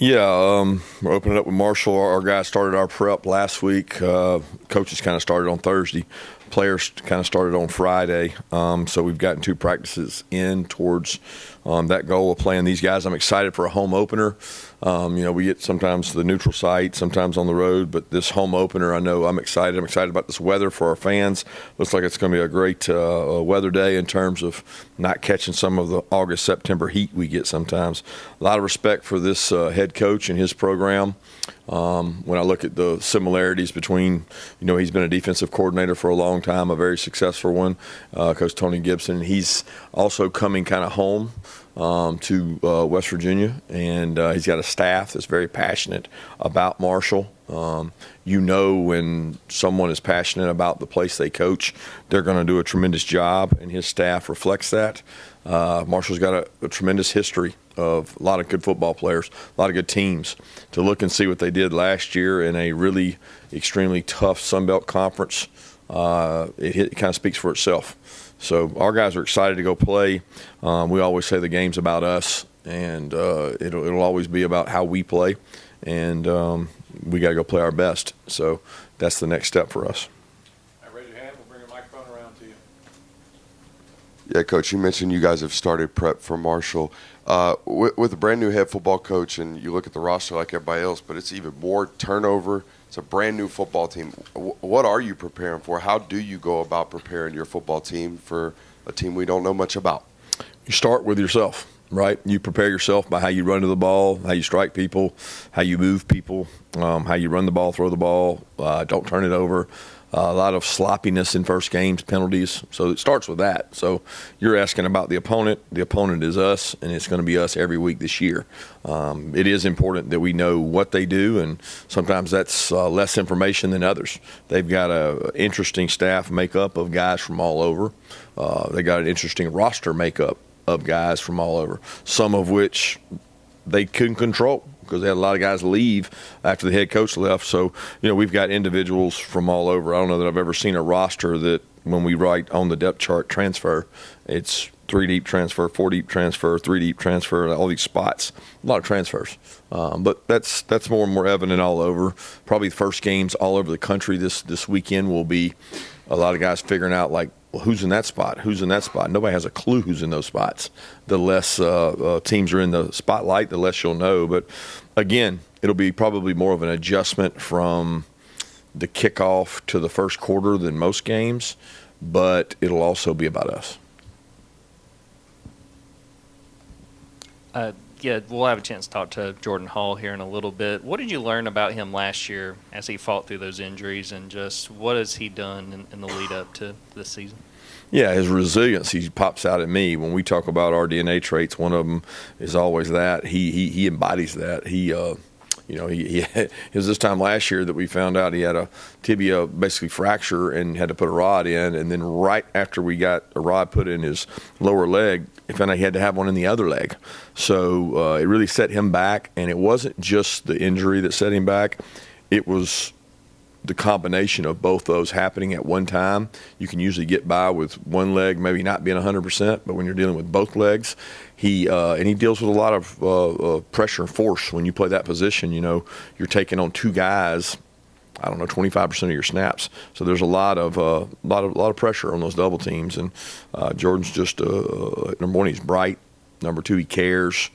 Yeah, we're opening up with Marshall. Our guys started our prep last week. Coaches kind of started on Thursday. Players kind of started on Friday. So we've gotten 2 practices in towards that goal of playing these guys. I'm excited for a home opener. We get sometimes the neutral site, sometimes on the road, but this home opener, I know I'm excited. I'm excited about this weather for our fans. Looks like it's going to be a great weather day in terms of not catching some of the August, September heat we get sometimes. A lot of respect for this head coach and his program. When I look at the similarities between, he's been a defensive coordinator for a long time, a very successful one, Coach Tony Gibson. He's also coming kind of home to West Virginia, and he's got a staff that's very passionate about Marshall. When someone is passionate about the place they coach, they're going to do a tremendous job, and his staff reflects that. Marshall's got a tremendous history of a lot of good football players, a lot of good teams. To look and see what they did last year in a really extremely tough Sun Belt conference, it kind of speaks for itself. So our guys are excited to go play. We always say the game's about us, and it'll always be about how we play, and we got to go play our best. So that's the next step for us. Raise your hand. We'll bring a microphone around to you. Yeah, Coach, you mentioned you guys have started prep for Marshall. With a brand new head football coach, and you look at the roster like everybody else, but it's even more turnover. It's a brand new football team. What are you preparing for? How do you go about preparing your football team for a team we don't know much about? You start with yourself, right? You prepare yourself by how you run to the ball, how you strike people, how you move people, how you run the ball, throw the ball, don't turn it over. A lot of sloppiness in first games, penalties. So it starts with that. So you're asking about the opponent. The opponent is us, and it's going to be us every week this year. It is important that we know what they do, and sometimes that's less information than others. They've got an interesting staff makeup of guys from all over. They got an interesting roster makeup of guys from all over, some of which they couldn't control, because they had a lot of guys leave after the head coach left. So, we've got individuals from all over. I don't know that I've ever seen a roster that when we write on the depth chart transfer, it's 3 deep transfer, 4 deep transfer, 3 deep transfer, all these spots. A lot of transfers. But that's more and more evident all over. Probably the first games all over the country this weekend will be a lot of guys figuring out, like, well, who's in that spot? Who's in that spot? Nobody has a clue who's in those spots. The less teams are in the spotlight, the less you'll know. But, again, it'll be probably more of an adjustment from the kickoff to the first quarter than most games, but it'll also be about us. We'll have a chance to talk to Jordan Hall here in a little bit. What did you learn about him last year as he fought through those injuries, and just what has he done in the lead up to this season? Yeah, his resiliency pops out at me. When we talk about our DNA traits, one of them is always that. He embodies that. It was this time last year that we found out he had a tibia basically fracture and had to put a rod in, and then right after we got a rod put in his lower leg, he found out he had to have one in the other leg. So it really set him back, and it wasn't just the injury that set him back. It was the combination of both those happening at one time. You can usually get by with one leg maybe not being 100%, but when you're dealing with both legs, he deals with a lot of pressure and force. When you play that position, you're taking on 2 guys, 25% of your snaps. So there's a lot of pressure on those double teams. And Jordan's just number one, he's bright. Number 2, he cares.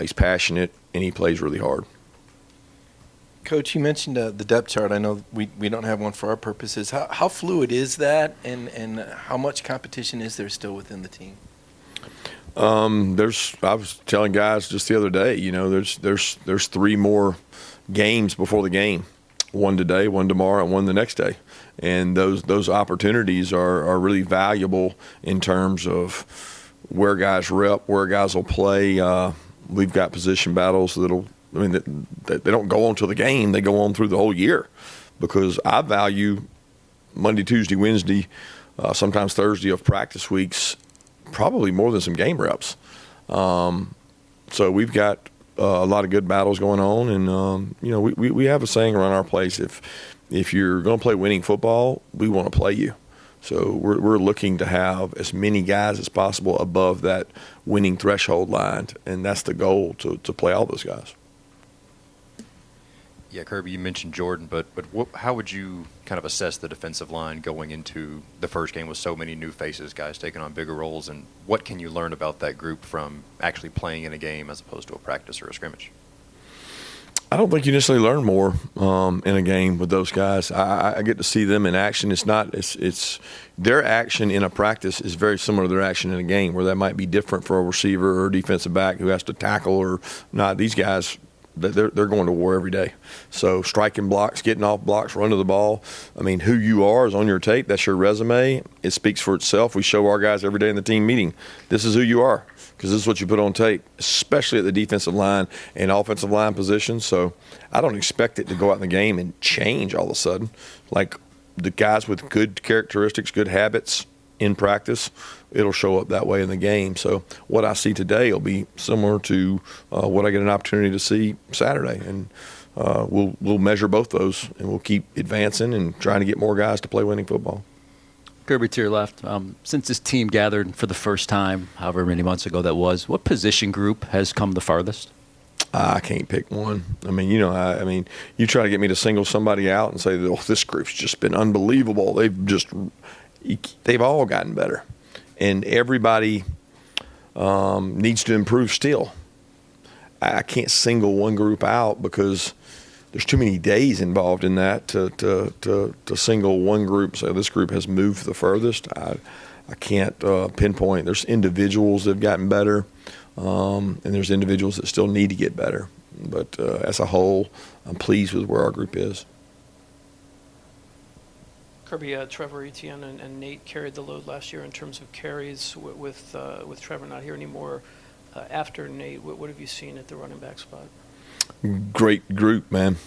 He's passionate, and he plays really hard. Coach, you mentioned the depth chart. I know we don't have one for our purposes. How fluid is that, and how much competition is there still within the team? I was telling guys just the other day, there's 3 more games before the game. 1 today, 1 tomorrow, and 1 the next day. And those opportunities are really valuable in terms of where guys rep, where guys will play. We've got position battles that they don't go on to the game. They go on through the whole year, because I value Monday, Tuesday, Wednesday, sometimes Thursday of practice weeks probably more than some game reps. So we've got a lot of good battles going on, and we have a saying around our place: if you're going to play winning football, we want to play you. So we're looking to have as many guys as possible above that winning threshold line, and that's the goal, to play all those guys. Yeah, Kirby, you mentioned Jordan, but how would you kind of assess the defensive line going into the first game with so many new faces, guys taking on bigger roles, and what can you learn about that group from actually playing in a game as opposed to a practice or a scrimmage? I don't think you necessarily learn more in a game with those guys. I get to see them in action. It's their action in a practice is very similar to their action in a game, where that might be different for a receiver or a defensive back who has to tackle or not. These guys, they're going to war every day. So striking blocks, getting off blocks, run to the ball. I mean, who you are is on your tape. That's your resume. It speaks for itself. We show our guys every day in the team meeting, this is who you are, because this is what you put on tape, especially at the defensive line and offensive line position. So I don't expect it to go out in the game and change all of a sudden. Like the guys with good characteristics, good habits in practice, it'll show up that way in the game. So what I see today will be similar to what I get an opportunity to see Saturday. And we'll measure both those, and we'll keep advancing and trying to get more guys to play winning football. Kirby, to your left, since this team gathered for the first time, however many months ago that was, what position group has come the farthest? I can't pick one. I mean, you try to get me to single somebody out and say, oh, this group's just been unbelievable. They've all gotten better. And everybody needs to improve still. I can't single one group out because there's too many days involved in that to single one group. So this group has moved the furthest. I can't pinpoint. There's individuals that have gotten better, and there's individuals that still need to get better. But as a whole, I'm pleased with where our group is. Kirby, Trevor Etienne and Nate carried the load last year in terms of carries. With Trevor not here anymore, after Nate, what have you seen at the running back spot? Great group, man.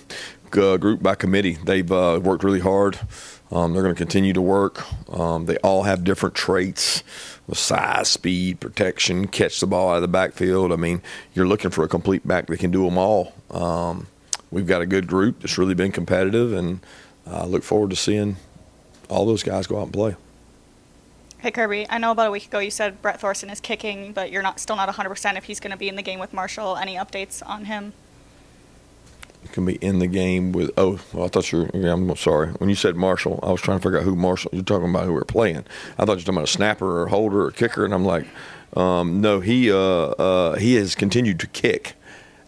Group by committee. They've worked really hard. They're going to continue to work. They all have different traits with size, speed, protection, catch the ball out of the backfield. I mean, you're looking for a complete back that can do them all. We've got a good group that's really been competitive, and I look forward to seeing all those guys go out and play. Hey, Kirby, I know about a week ago you said Brett Thorson is kicking, but you're still not 100% if he's going to be in the game with Marshall. Any updates on him? He can be in the game with. Oh, well, I thought I'm sorry. When you said Marshall, I was trying to figure out who Marshall. You're talking about who we're playing. I thought you were talking about a snapper or a holder or a kicker, and I'm like, no. He has continued to kick,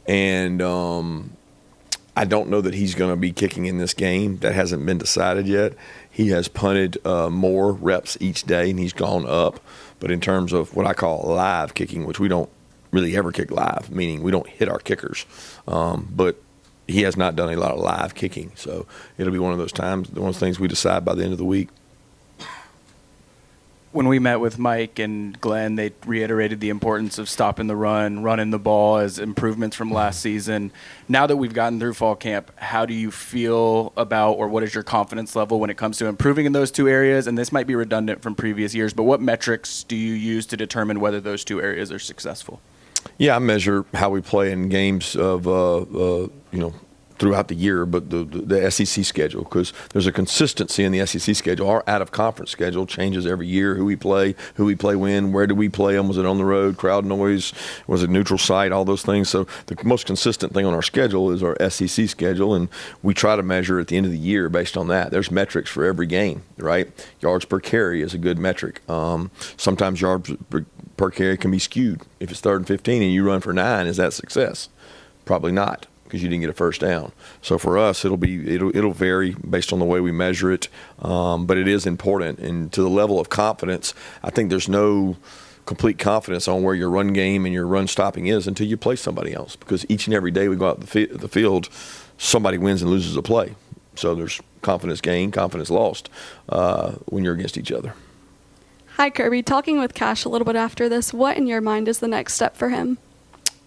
and I don't know that he's going to be kicking in this game. That hasn't been decided yet. He has punted more reps each day, and he's gone up. But in terms of what I call live kicking, which we don't really ever kick live, meaning we don't hit our kickers, but he has not done a lot of live kicking. So it'll be one of those things we decide by the end of the week. When we met with Mike and Glenn, they reiterated the importance of stopping the run, running the ball as improvements from last season. Now that we've gotten through fall camp, how do you feel about, or what is your confidence level when it comes to improving in those two areas? And this might be redundant from previous years, but what metrics do you use to determine whether those two areas are successful? Yeah, I measure how we play in games of, throughout the year, but the SEC schedule, because there's a consistency in the SEC schedule. Our out-of-conference schedule changes every year, who we play when, where do we play them, was it on the road, crowd noise, was it neutral site, all those things. So the most consistent thing on our schedule is our SEC schedule, and we try to measure at the end of the year based on that. There's metrics for every game, right? Yards per carry is a good metric. Sometimes yards per carry can be skewed. If it's 3rd and 15 and you run for 9, is that success? Probably not, because you didn't get a first down. So for us, it'll vary based on the way we measure it, but it is important. And to the level of confidence, I think there's no complete confidence on where your run game and your run stopping is until you play somebody else, because each and every day we go out the field, somebody wins and loses a play. So there's confidence gained, confidence lost when you're against each other. Hi, Kirby. Talking with Cash a little bit after this, what in your mind is the next step for him?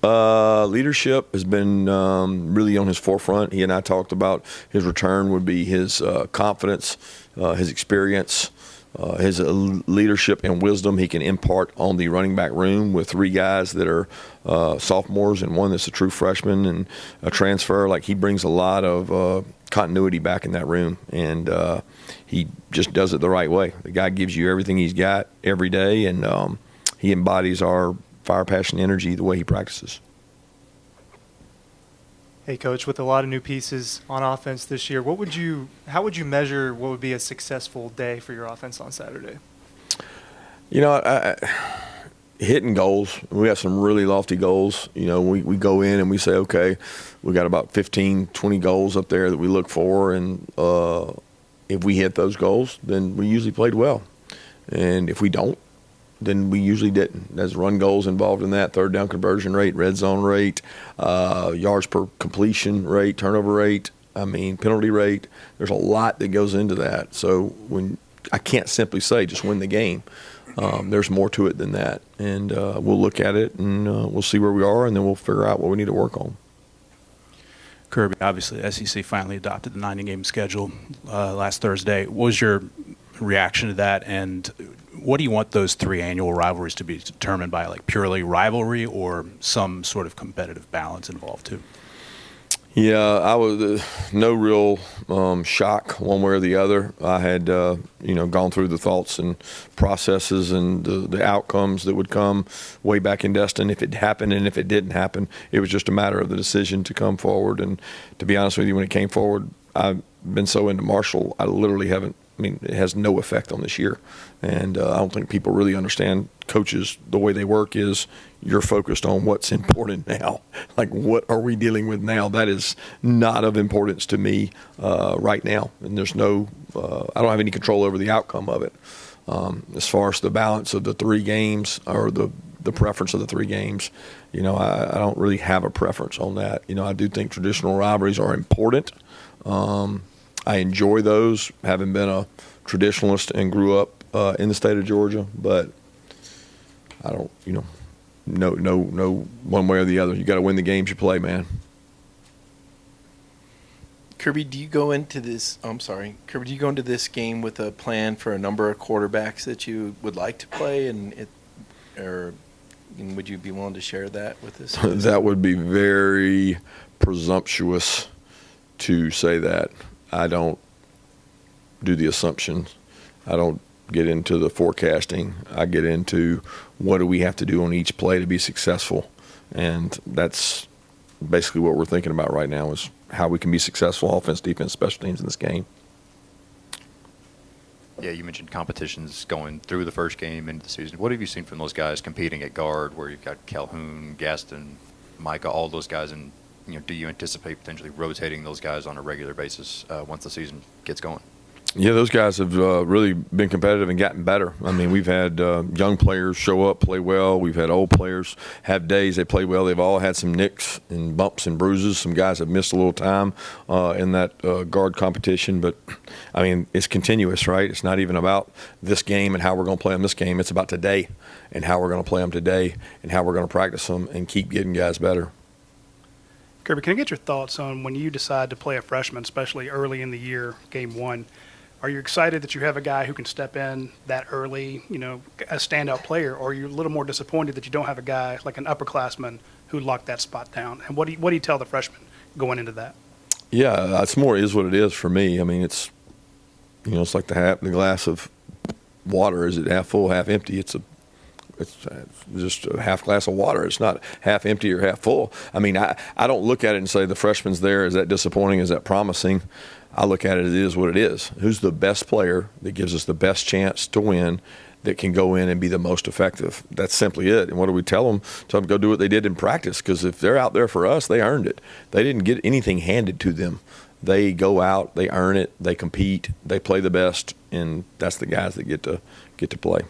Leadership has been really on his forefront. He and I talked about his return would be his confidence, his experience, his leadership and wisdom he can impart on the running back room with 3 guys that are sophomores and one that's a true freshman and a transfer. Like, he brings a lot of continuity back in that room, and he just does it the right way. The guy gives you everything he's got every day, and he embodies our fire, passion, energy the way he practices. Hey, Coach, with a lot of new pieces on offense this year, how would you measure what would be a successful day for your offense on Saturday? You know, hitting goals. We have some really lofty goals. You know, we go in and we say, okay, we got about 15, 20 goals up there that we look for, and if we hit those goals, then we usually played well. And if we don't, then we usually didn't. There's run goals involved in that, third down conversion rate, red zone rate, yards per completion rate, turnover rate, penalty rate. There's a lot that goes into that. So when I can't simply say just win the game. There's more to it than that. And we'll look at it and we'll see where we are, and then we'll figure out what we need to work on. Kirby, obviously, SEC finally adopted the 90-game schedule last Thursday. What was your reaction to that, and what do you want those 3 annual rivalries to be determined by, like purely rivalry or some sort of competitive balance involved too? Yeah, I was no real shock one way or the other. I had gone through the thoughts and processes and the outcomes that would come way back in Destin if it happened, and if it didn't happen, it was just a matter of the decision to come forward. And to be honest with you, when it came forward, I've been so into Marshall, I literally haven't. It has no effect on this year. And I don't think people really understand coaches, the way they work is you're focused on what's important now. Like, what are we dealing with now? That is not of importance to me right now. And there's I don't have any control over the outcome of it. As far as the balance of the 3 games or the preference of the 3 games, I don't really have a preference on that. I do think traditional rivalries are important. I enjoy those, having been a traditionalist and grew up in the state of Georgia, but I don't, no one way or the other. You got to win the games you play, man. Kirby, do you go into this? Kirby, do you go into this game with a plan for a number of quarterbacks that you would like to play, and would you be willing to share that with us? That would be very presumptuous to say that. I don't do the assumptions. I don't get into the forecasting. I get into what do we have to do on each play to be successful. And that's basically what we're thinking about right now, is how we can be successful offense, defense, special teams in this game. Yeah, you mentioned competitions going through the first game into the season. What have you seen from those guys competing at guard, where you've got Calhoun, Gaston, Micah, all those guys, and do you anticipate potentially rotating those guys on a regular basis once the season gets going? Yeah, those guys have really been competitive and gotten better. We've had young players show up, play well. We've had old players have days they play well. They've all had some nicks and bumps and bruises. Some guys have missed a little time in that guard competition. But, it's continuous, right? It's not even about this game and how we're going to play them this game. It's about today and how we're going to play them today and how we're going to practice them and keep getting guys better. Kirby, can I get your thoughts on when you decide to play a freshman, especially early in the year, game 1? Are you excited that you have a guy who can step in that early, a standout player, or are you a little more disappointed that you don't have a guy like an upperclassman who locked that spot down? And what do you tell the freshmen going into that? Yeah, it's more is what it is for me. It's like the glass of water. Is it half full, half empty? It's just a half glass of water. It's not half empty or half full. I don't look at it and say the freshman's there. Is that disappointing? Is that promising? I look at it as it is what it is. Who's the best player that gives us the best chance to win, that can go in and be the most effective? That's simply it. And what do we tell them? Tell them to go do what they did in practice, because if they're out there for us, they earned it. They didn't get anything handed to them. They go out, they earn it, they compete, they play the best, and that's the guys that get to play.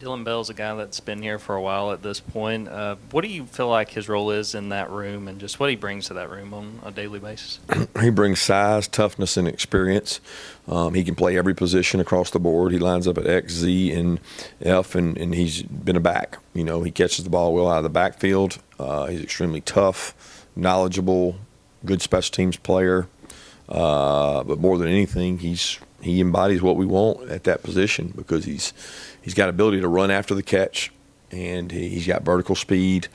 Dylan Bell's a guy that's been here for a while at this point. What do you feel like his role is in that room, and just what he brings to that room on a daily basis? He brings size, toughness, and experience. He can play every position across the board. He lines up at X, Z, and F, and he's been a back. He catches the ball well out of the backfield. He's extremely tough, knowledgeable, good special teams player. But more than anything, he embodies what we want at that position, because he's got ability to run after the catch, and he's got vertical speed,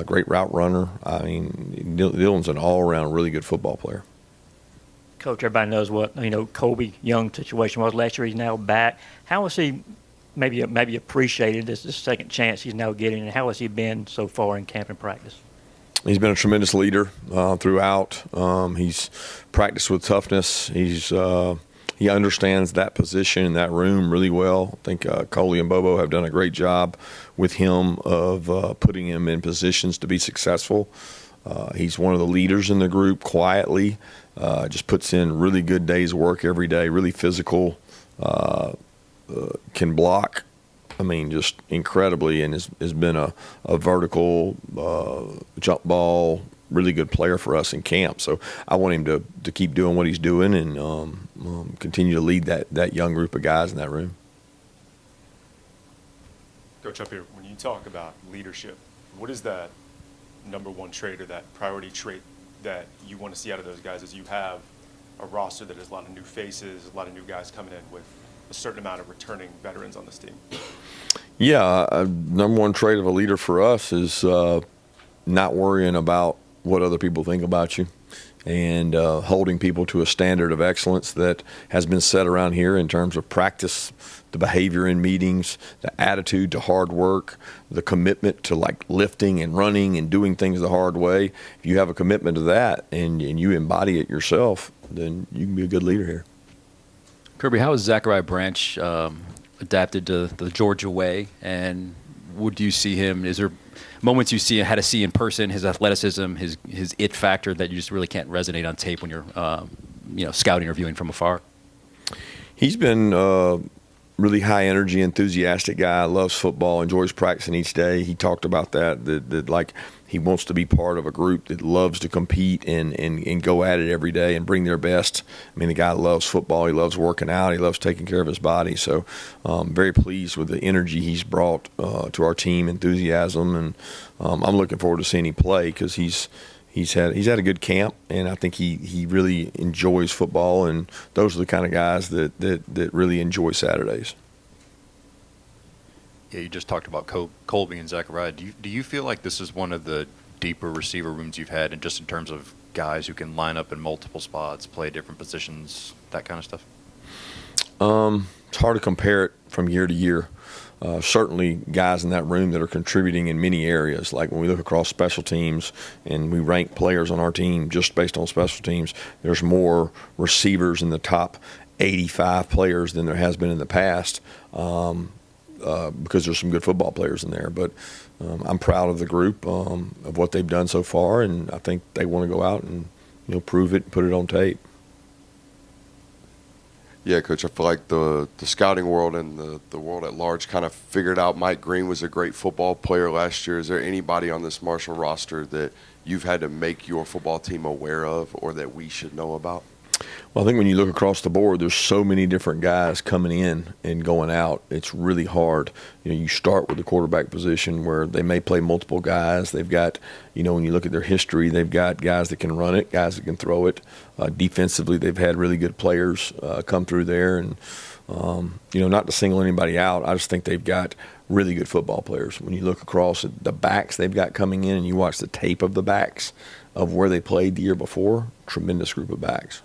great route runner. Dylan's an all-around really good football player. Coach, everybody knows what Kobe Young's situation was last year. He's now back. How has he maybe appreciated this second chance he's now getting, and how has he been so far in camp and practice? He's been a tremendous leader throughout. He's practiced with toughness. He understands that position in that room really well. I think Coley and Bobo have done a great job with him of putting him in positions to be successful. He's one of the leaders in the group quietly, just puts in really good days' work every day, really physical, can block, just incredibly, and has been a vertical jump ball, really good player for us in camp. So I want him to keep doing what he's doing and continue to lead that young group of guys in that room. Coach, up here, when you talk about leadership, what is that number one trait or that priority trait that you want to see out of those guys as you have a roster that has a lot of new faces, a lot of new guys coming in with a certain amount of returning veterans on this team? Yeah, number one trait of a leader for us is not worrying about what other people think about you, and holding people to a standard of excellence that has been set around here in terms of practice, the behavior in meetings, the attitude to hard work, the commitment to lifting and running and doing things the hard way. If you have a commitment to that and you embody it yourself, then you can be a good leader here. Kirby, how has Zachariah Branch adapted to the Georgia way, and would you see him? Is there moments you had to see in person, his athleticism, his it factor that you just really can't resonate on tape when you're scouting or viewing from afar? He's been really high energy, enthusiastic guy, loves football, enjoys practicing each day. He talked about that he wants to be part of a group that loves to compete and go at it every day and bring their best. The guy loves football. He loves working out. He loves taking care of his body. So very pleased with the energy he's brought to our team, enthusiasm, and I'm looking forward to seeing him play because he's had a good camp, and I think he really enjoys football, and those are the kind of guys that really enjoy Saturdays. Yeah, you just talked about Colby and Zachariah. Do you feel like this is one of the deeper receiver rooms you've had, and just in terms of guys who can line up in multiple spots, play different positions, that kind of stuff? It's hard to compare it from year to year. Certainly guys in that room that are contributing in many areas. Like when we look across special teams and we rank players on our team just based on special teams, there's more receivers in the top 85 players than there has been in the past because there's some good football players in there. But I'm proud of the group, of what they've done so far, and I think they want to go out and prove it and put it on tape. Yeah, Coach, I feel like the scouting world and the world at large kind of figured out Mike Green was a great football player last year. Is there anybody on this Marshall roster that you've had to make your football team aware of or that we should know about? Well, I think when you look across the board, there's so many different guys coming in and going out. It's really hard. You start with the quarterback position where they may play multiple guys. They've got, when you look at their history, they've got guys that can run it, guys that can throw it. Defensively, they've had really good players come through there. And, not to single anybody out, I just think they've got really good football players. When you look across at the backs they've got coming in and you watch the tape of the backs of where they played the year before, tremendous group of backs.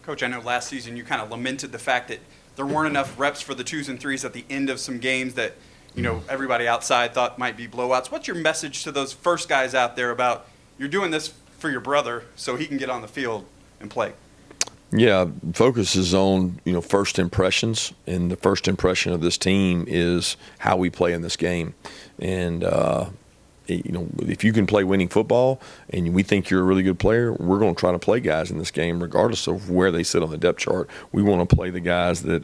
Coach, I know last season you kind of lamented the fact that there weren't enough reps for the 2s and 3s at the end of some games that, everybody outside thought might be blowouts. What's your message to those first guys out there about you're doing this for your brother so he can get on the field and play? Yeah, focus is on, first impressions, and the first impression of this team is how we play in this game. And, if you can play winning football and we think you're a really good player, we're going to try to play guys in this game regardless of where they sit on the depth chart. We want to play the guys that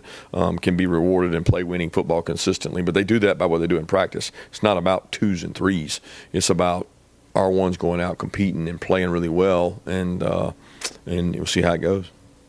can be rewarded and play winning football consistently. But they do that by what they do in practice. It's not about 2s and 3s. It's about our ones going out competing and playing really well, and we'll see how it goes.